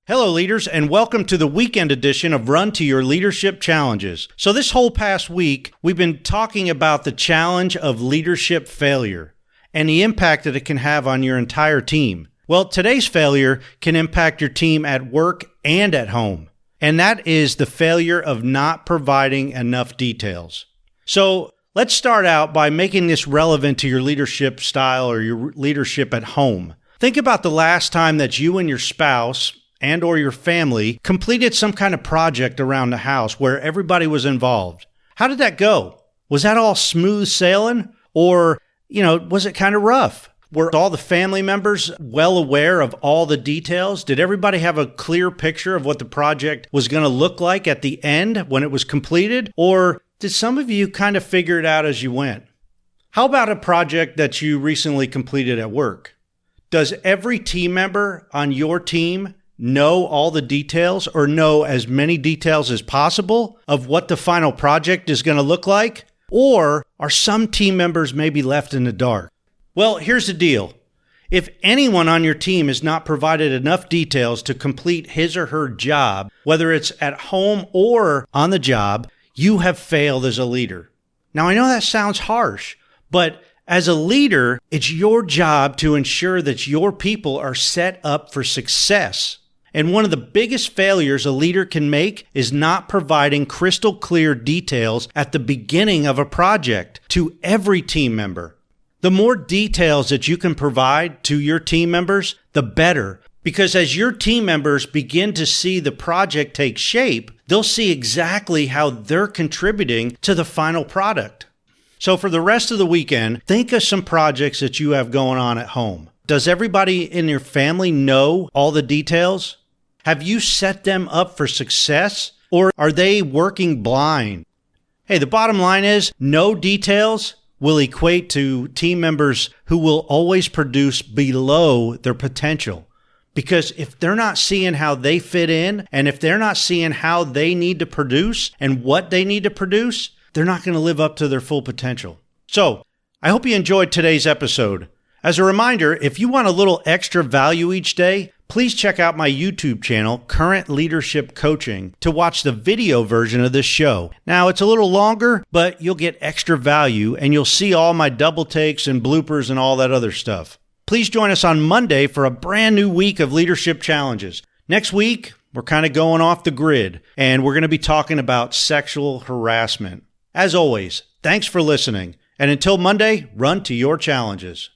Hello, leaders, and welcome to the weekend edition of Run to Your Leadership Challenges. So this whole past week, we've been talking about the challenge of leadership failure and the impact that it can have on your entire team. Well, today's failure can impact your team at work and at home, and that is the failure of not providing enough details. So let's start out by making this relevant to your leadership style or your leadership at home. Think about the last time that you and your spouse and or your family completed some kind of project around the house where everybody was involved. How did that go? Was that all smooth sailing? Or, was it kind of rough? Were all the family members well aware of all the details? Did everybody have a clear picture of what the project was going to look like at the end when it was completed? Or did some of you kind of figure it out as you went? How about a project that you recently completed at work? Does every team member on your team know all the details or know as many details as possible of what the final project is going to look like? Or are some team members maybe left in the dark? Well, here's the deal. If anyone on your team has not provided enough details to complete his or her job, whether it's at home or on the job, you have failed as a leader. Now, I know that sounds harsh, but as a leader, it's your job to ensure that your people are set up for success. And one of the biggest failures a leader can make is not providing crystal clear details at the beginning of a project to every team member. The more details that you can provide to your team members, the better. Because as your team members begin to see the project take shape, they'll see exactly how they're contributing to the final product. So for the rest of the weekend, think of some projects that you have going on at home. Does everybody in your family know all the details? Have you set them up for success, or are they working blind? Hey, the bottom line is no details will equate to team members who will always produce below their potential. Because if they're not seeing how they fit in, and if they're not seeing how they need to produce and what they need to produce, they're not going to live up to their full potential. So, I hope you enjoyed today's episode. As a reminder, if you want a little extra value each day, please check out my YouTube channel, Current Leadership Coaching, to watch the video version of this show. Now, it's a little longer, but you'll get extra value and you'll see all my double takes and bloopers and all that other stuff. Please join us on Monday for a brand new week of leadership challenges. Next week, we're kind of going off the grid and we're going to be talking about sexual harassment. As always, thanks for listening. And until Monday, run to your challenges.